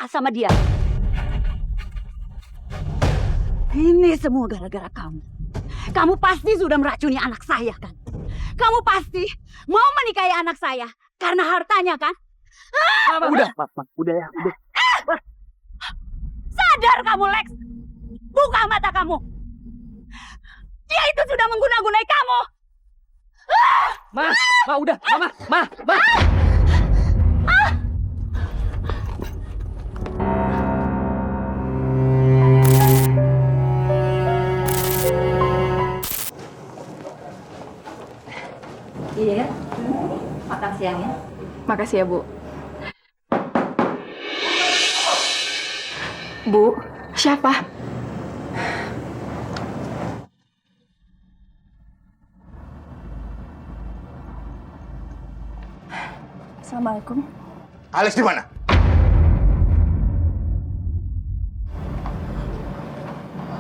menikah sama dia. Ini semua gara-gara kamu. Kamu pasti sudah meracuni anak saya kan? Kamu pasti mau menikahi anak saya karena hartanya kan? Udah, udah ya, udah. Sadar kamu, Lex. Buka mata kamu. Dia itu sudah mengguna-gunai kamu. Ma, udah, Ma. Iya, makan siang ya. Makasih ya, Bu. Bu, siapa? Assalamualaikum. Alex di mana?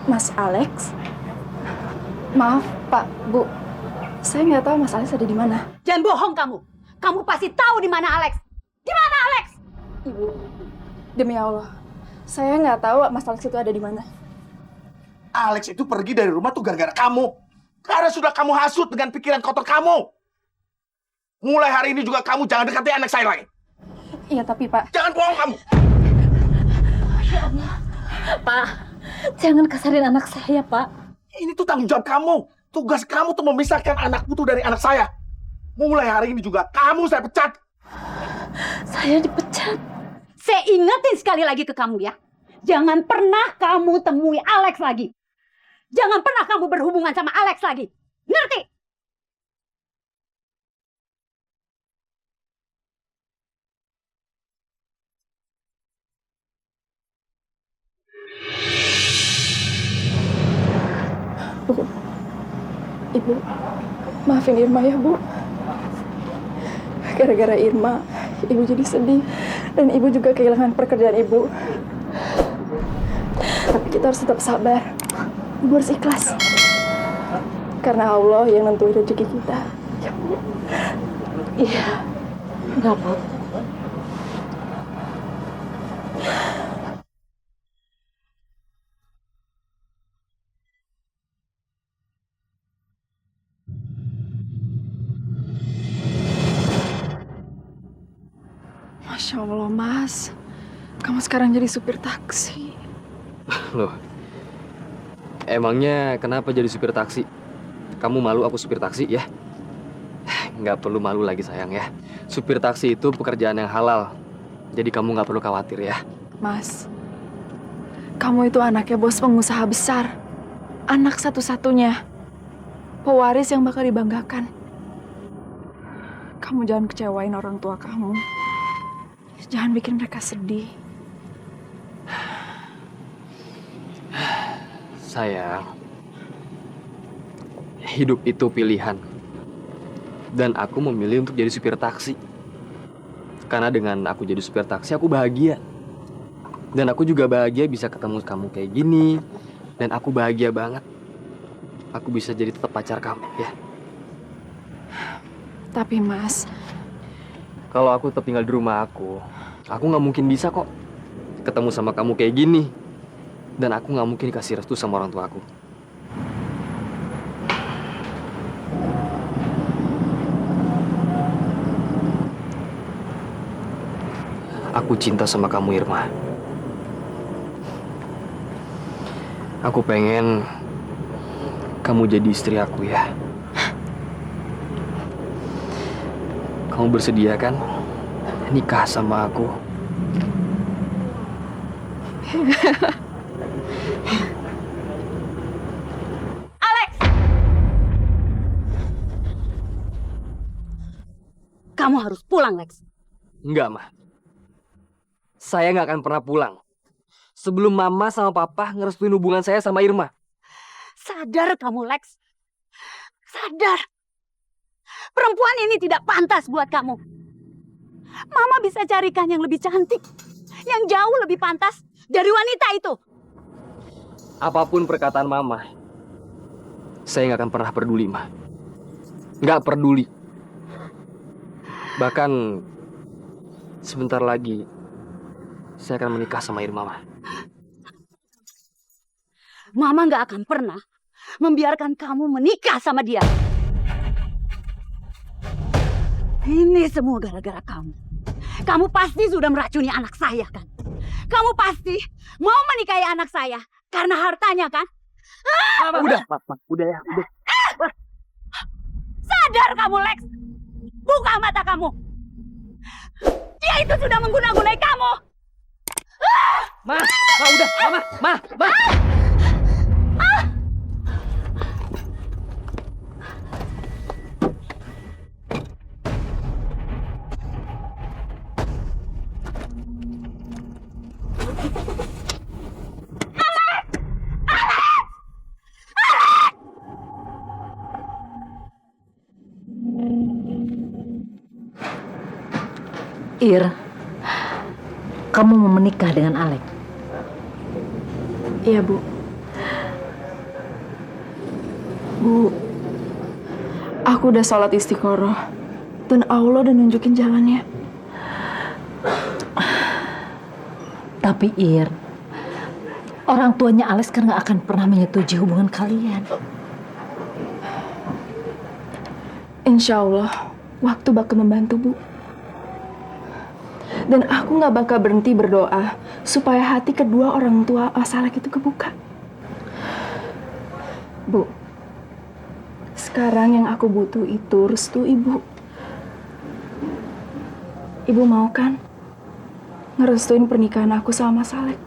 Mas Alex? Maaf, Pak, Bu. Saya nggak tahu Mas Alex ada di mana. Jangan bohong kamu. Kamu pasti tahu di mana Alex. Di mana Alex? Ibu, demi Allah, saya nggak tahu Mas Alex itu ada di mana. Alex itu pergi dari rumah tuh gara-gara kamu. Karena sudah kamu hasut dengan pikiran kotor kamu. Mulai hari ini juga kamu jangan dekati anak saya lagi. Iya, tapi Pak. Jangan bohong kamu. Pak, jangan kasarin anak saya, Pak. Ini tuh tanggung jawab kamu. Tugas kamu tuh memisahkan anakku tuh dari anak saya. Mulai hari ini juga kamu saya pecat. Saya dipecat. Saya ingetin sekali lagi ke kamu ya. Jangan pernah kamu temui Alex lagi. Jangan pernah kamu berhubungan sama Alex lagi. Ngerti? Bu, Ibu, maafin Irma ya, Bu. Gara-gara Irma, Ibu jadi sedih. Dan Ibu juga kehilangan pekerjaan Ibu. Tapi kita harus tetap sabar. Ibu harus ikhlas. Karena Allah yang nentuin rezeki kita. Ya, Bu. Iya. Enggak apa-apa. Masya Allah, Mas. Kamu sekarang jadi supir taksi. Loh, emangnya kenapa jadi supir taksi? Kamu malu aku supir taksi ya? Nggak perlu malu lagi sayang ya. Supir taksi itu pekerjaan yang halal. Jadi kamu nggak perlu khawatir ya. Mas, kamu itu anaknya bos pengusaha besar. Anak satu-satunya. Pewaris yang bakal dibanggakan. Kamu jangan kecewain orang tua kamu. Jangan bikin mereka sedih. Sayang, hidup itu pilihan. Dan aku memilih untuk jadi supir taksi. Karena dengan aku jadi supir taksi, aku bahagia. Dan aku juga bahagia bisa ketemu kamu kayak gini. Dan aku bahagia banget. Aku bisa jadi tetap pacar kamu, ya. Tapi Mas, Kalau aku tetap tinggal di rumah aku nggak mungkin bisa kok ketemu sama kamu kayak gini. Dan aku nggak mungkin kasih restu sama orang tua aku. Aku cinta sama kamu, Irma. Aku pengen kamu jadi istri aku ya. Kamu bersedia kan nikah sama aku? Alex! Kamu harus pulang, Lex. Enggak, Ma. Saya nggak akan pernah pulang sebelum Mama sama Papa ngerestuin hubungan saya sama Irma. Sadar kamu, Lex. Sadar. Perempuan ini tidak pantas buat kamu. Mama bisa carikan yang lebih cantik, yang jauh lebih pantas dari wanita itu. Apapun perkataan Mama, saya nggak akan pernah peduli, Ma. Nggak peduli. Bahkan sebentar lagi saya akan menikah sama Irma, Ma. Mama nggak akan pernah membiarkan kamu menikah sama dia. Ini semua gara-gara kamu. Kamu pasti sudah meracuni anak saya, kan? Kamu pasti mau menikahi anak saya karena hartanya, kan? Udah, Ma, udah ya, udah. Sadar kamu, Lex. Buka mata kamu. Dia itu sudah mengguna-gunai kamu. Ma, udah, Ma. Ir, kamu mau menikah dengan Alex? Iya, Bu. Bu, aku udah sholat istiqoroh. Dan Allah udah nunjukin jalannya. Tapi Ir, orang tuanya Alex kan gak akan pernah menyetujui hubungan kalian. Insya Allah, waktu bakal membantu, Bu. Dan aku gak bakal berhenti berdoa supaya hati kedua orang tua Mas Alex itu kebuka. Bu, sekarang yang aku butuh itu restu Ibu. Ibu mau kan ngerestuin pernikahan aku sama Mas Alex?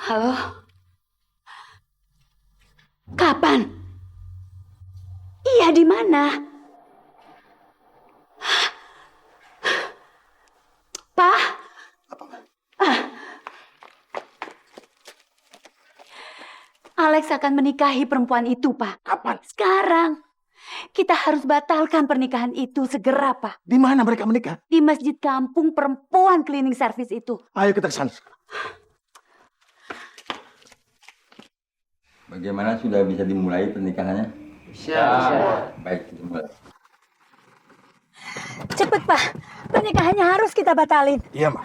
Halo? Kapan? Iya, di mana? Pak? Alex akan menikahi perempuan itu, Pak. Kapan? Sekarang. Kita harus batalkan pernikahan itu segera, Pak. Di mana mereka menikah? Di masjid kampung perempuan cleaning service itu. Ayo kita ke sana. Bagaimana, sudah bisa dimulai pernikahannya? Bisa. Baik, kita mulai. Cepet, Pak. Pernikahannya harus kita batalin. Iya, Ma.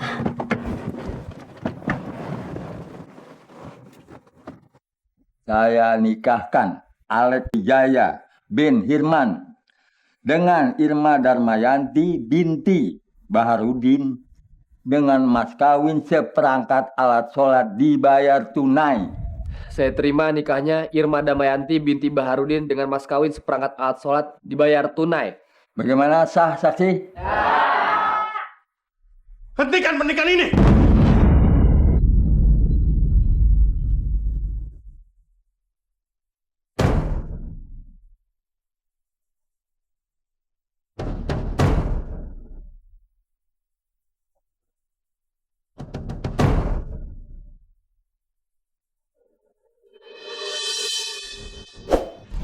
Saya nikahkan Alex Wijaya bin Hirman dengan Irma Darmayanti binti Baharudin dengan mas kawin seperangkat alat sholat dibayar tunai. Saya terima nikahnya Irma Damayanti binti Baharudin dengan mas kawin seperangkat alat sholat dibayar tunai. Bagaimana, sah saksi? Hentikan pernikahan ini!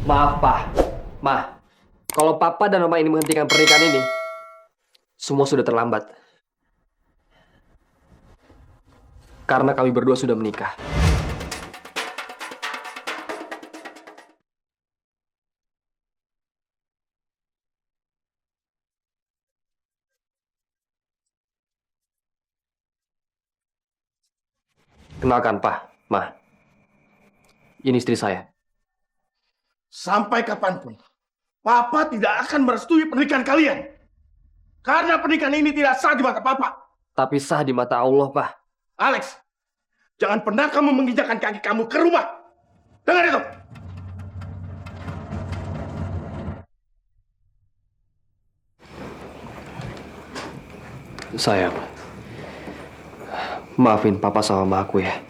Maaf, Pak. Ma, kalau Papa dan Mama ini menghentikan pernikahan ini, semua sudah terlambat. Karena kami berdua sudah menikah. Kenalkan, Pak, Ma. Ini istri saya. Sampai kapanpun, Papa tidak akan merestui pernikahan kalian. Karena pernikahan ini tidak sah di mata Papa. Tapi sah di mata Allah, Pak. Alex, jangan pernah kamu menginjakkan kaki kamu ke rumah. Dengar itu. Sayang, maafin Papa sama Mama aku ya.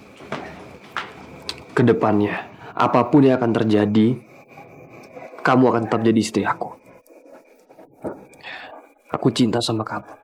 Kedepannya, apapun yang akan terjadi, kamu akan tetap jadi istri aku. Aku cinta sama kamu.